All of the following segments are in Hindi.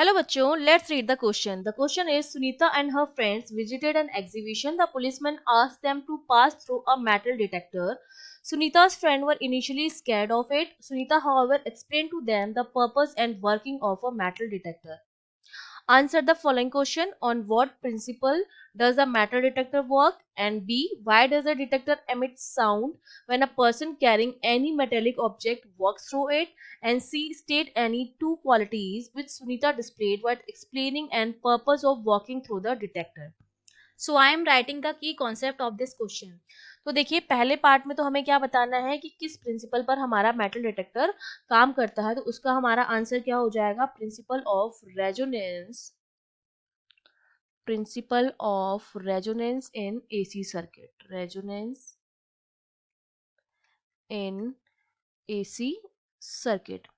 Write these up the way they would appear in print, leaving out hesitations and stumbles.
Hello बच्चों, let's read the question. The question is Sunita and her friends visited an exhibition. The policeman asked them to pass through a metal detector. Sunita's friends were initially scared of it. Sunita, however, explained to them the purpose and working of a metal detector. Answer the following question: on what principle does a metal detector work? And B, why does a detector emit sound when a person carrying any metallic object walks through it? And C, state any two qualities which Sunita displayed while explaining and purpose of walking through the detector. So I am writing the key concept of this question. तो देखिए, पहले पार्ट में तो हमें क्या बताना है कि किस प्रिंसिपल पर हमारा मेटल डिटेक्टर काम करता है. तो उसका हमारा आंसर क्या हो जाएगा? Principle of resonance. Principle of resonance in AC circuit. Resonance in AC circuit.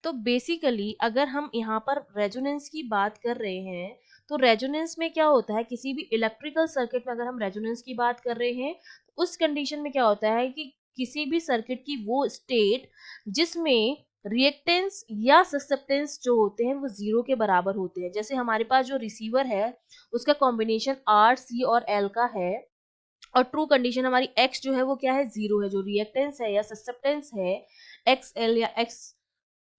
तो बेसिकली अगर हम यहाँ पर रेजोनेंस की बात कर रहे हैं तो रेजोनेंस में क्या होता है, किसी भी इलेक्ट्रिकल सर्किट में अगर हम रेजोनेंस की बात कर रहे हैं तो उस कंडीशन में क्या होता है कि किसी भी सर्किट की वो स्टेट जिसमें रिएक्टेंस या ससेप्टेंस जो होते हैं वो जीरो के बराबर होते हैं. जैसे हमारे पास जो रिसीवर है उसका कॉम्बिनेशन आर सी और एल का है और ट्रू कंडीशन हमारी एक्स जो है वो क्या है? जीरो है. जो रिएक्टेंस है या ससेप्टेंस है एक्स एल या एक्स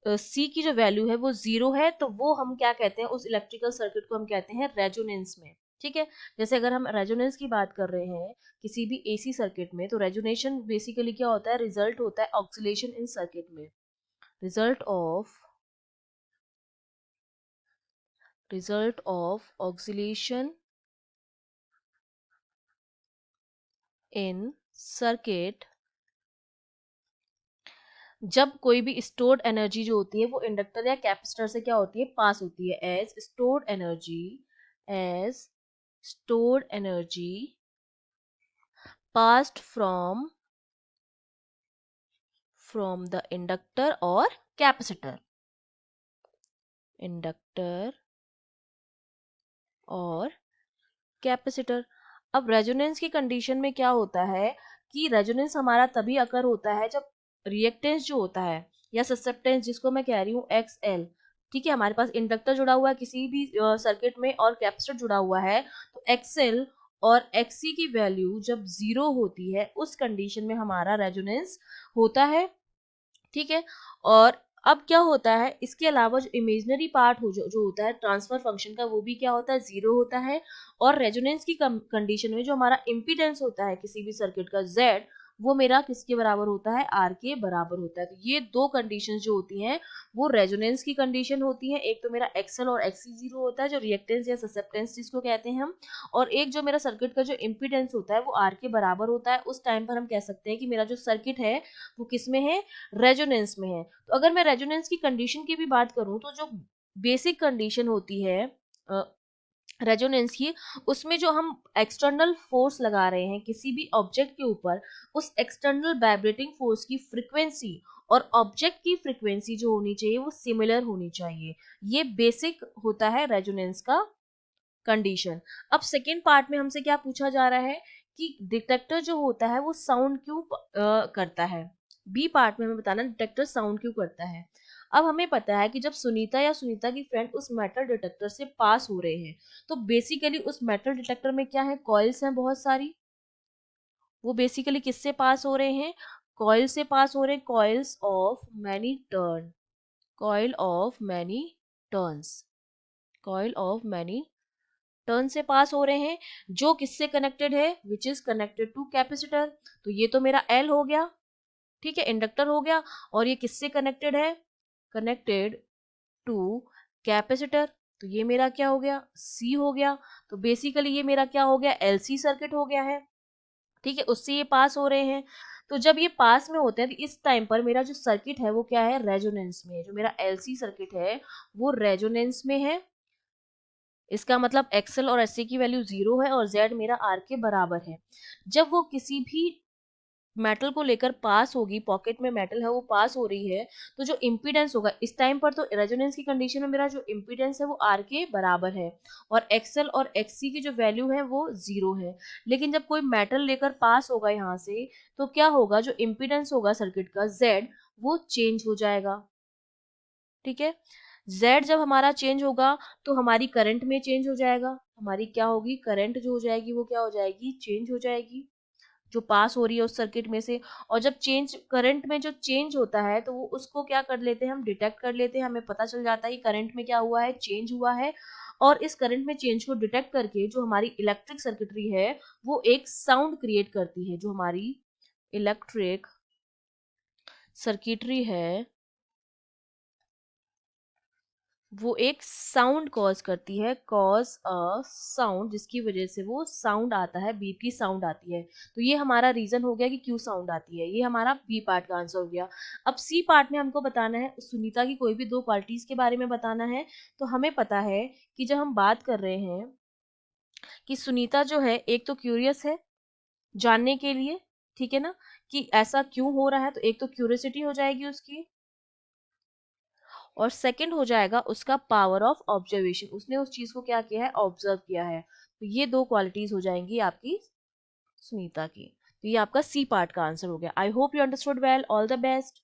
सी की जो वैल्यू है वो जीरो है, तो वो हम क्या कहते हैं? उस इलेक्ट्रिकल सर्किट को हम कहते हैं रेजोनेंस में. ठीक है. जैसे अगर हम रेजोनेंस की बात कर रहे हैं किसी भी एसी सर्किट में तो रेजोनेशन बेसिकली क्या होता है? रिजल्ट होता है ऑक्सीलेशन इन सर्किट में. Result of oscillation in circuit जब कोई भी स्टोर्ड एनर्जी जो होती है वो इंडक्टर या कैपेसिटर से क्या होती है? पास होती है. As stored energy passed from the inductor or capacitor. Inductor और कैपेसिटर. अब रेजोनेंस की कंडीशन में क्या होता है कि रेजोनेंस हमारा तभी अकर होता है जब रिएक्टेंस जो होता है या ससेप्टेंस जिसको मैं कह रही हूँ एक्स एल, ठीक है, हमारे पास इंडक्टर जुड़ा हुआ है किसी भी सर्किट में और कैपेसिटर जुड़ा हुआ है, तो एक्सएल और एक्सी की वैल्यू जब जीरो होती है उस कंडीशन में हमारा रेजोनेंस होता है. ठीक है. और अब क्या होता है, इसके अलावा जो इमेजिनरी पार्ट जो होता है ट्रांसफर फंक्शन का वो भी क्या होता है? जीरो होता है. और रेजोनेंस की कंडीशन में जो हमारा इम्पीडेंस होता है किसी भी सर्किट का जेड, वो मेरा किसके बराबर होता है? आर के बराबर होता है. तो ये दो कंडीशंस जो होती हैं वो रेजोनेंस की कंडीशन होती है. एक तो मेरा एक्सएल और एक्सी जीरो होता है जो रिएक्टेंस या ससेप्टेंस जिसको कहते हैं हम, और एक जो मेरा सर्किट का जो इम्पीडेंस होता है वो आर के बराबर होता है. उस टाइम पर हम कह सकते हैं कि मेरा जो सर्किट है वो किस में है? रेजोनेंस में है. तो अगर मैं रेजोनेंस की कंडीशन की भी बात करूं तो जो बेसिक कंडीशन होती है रेजोनेंस की, उसमें जो हम एक्सटर्नल फोर्स लगा रहे हैं किसी भी ऑब्जेक्ट के ऊपर, उस एक्सटर्नल वाइब्रेटिंग फोर्स की फ्रीक्वेंसी और ऑब्जेक्ट की फ्रीक्वेंसी जो होनी चाहिए वो सिमिलर होनी चाहिए. ये बेसिक होता है रेजोनेंस का कंडीशन. अब सेकेंड पार्ट में हमसे क्या पूछा जा रहा है कि डिटेक्टर जो होता है वो साउंड क्यों करता है. बी पार्ट में हमें बताना डिटेक्टर साउंड क्यों करता है. अब हमें पता है कि जब सुनीता या सुनीता की फ्रेंड उस मेटल डिटेक्टर से पास हो रहे हैं तो बेसिकली उस मेटल डिटेक्टर में क्या है? कॉइल्स हैं बहुत सारी. वो बेसिकली किससे पास हो रहे हैं? कॉइल से पास हो रहे हैं. Coil of many turns. Coil of many turn से पास हो रहे हैं जो किससे कनेक्टेड है? Which is connected to capacitor. तो ये तो मेरा एल हो गया. ठीक है, इंडक्टर हो गया. और ये किससे कनेक्टेड है? Connected to capacitor. तो ये मेरा क्या हो गया? सी हो गया. तो बेसिकली ये मेरा क्या हो गया? एलसी सर्किट हो गया है. ठीक है, उससे ये पास हो रहे हैं. तो जब ये पास में होते हैं तो इस टाइम पर मेरा जो सर्किट है वो क्या है? रेजोनेंस में है. जो मेरा एलसी सर्किट है वो रेजोनेंस में है. इसका मतलब एक्सएल और एससी की वैल्यू जीरो है और जेड मेरा आर के बराबर है. जब वो किसी भी मेटल को लेकर पास होगी, पॉकेट में मेटल है वो पास हो रही है, तो जो इम्पीडेंस होगा इस टाइम पर, तो रेजोनेंस की कंडीशन में मेरा जो इम्पीडेंस है वो आर के बराबर है और एक्सएल और एक्ससी की जो वैल्यू है वो जीरो है. लेकिन जब कोई मेटल लेकर पास होगा यहाँ से तो क्या होगा? जो इम्पीडेंस होगा सर्किट का जेड वो चेंज हो जाएगा. ठीक है. Z जब हमारा चेंज होगा तो हमारी करंट में चेंज हो जाएगा, हमारी क्या होगी, करंट जो हो जाएगी वो क्या हो जाएगी, चेंज हो जाएगी, जो पास हो रही है उस सर्किट में से। और जब चेंज करंट में जो चेंज होता है तो वो उसको क्या कर लेते हैं, हम डिटेक्ट कर लेते हैं, हमें पता चल जाता है कि करंट में क्या हुआ है, चेंज हुआ है। और इस करंट में चेंज को डिटेक्ट करके जो हमारी इलेक्ट्रिक सर्किटरी है वो एक साउंड क्रिएट करती है, जो हमारी इलेक्ट्रिक सर्किटरी है वो एक साउंड कॉज करती है, कॉज अ साउंड, जिसकी वजह से वो साउंड आता है, बीप की साउंड आती है। तो ये हमारा रीजन हो गया कि क्यों साउंड आती है, ये हमारा बी पार्ट का आंसर हो गया। अब सी पार्ट में हमको बताना है सुनीता की कोई भी दो क्वालिटीज के बारे में बताना है। तो हमें पता है कि जब हम बात कर रहे हैं कि सुनीता जो है एक तो क्यूरियस है जानने के लिए, ठीक है ना, कि ऐसा क्यों हो रहा है, तो एक तो क्यूरियोसिटी हो जाएगी उसकी, और सेकंड हो जाएगा उसका पावर ऑफ ऑब्जर्वेशन, उसने उस चीज को क्या किया है, ऑब्जर्व किया है। तो ये दो क्वालिटीज हो जाएंगी आपकी सुनीता की। तो ये आपका सी पार्ट का आंसर हो गया। I hope you understood well, all the best.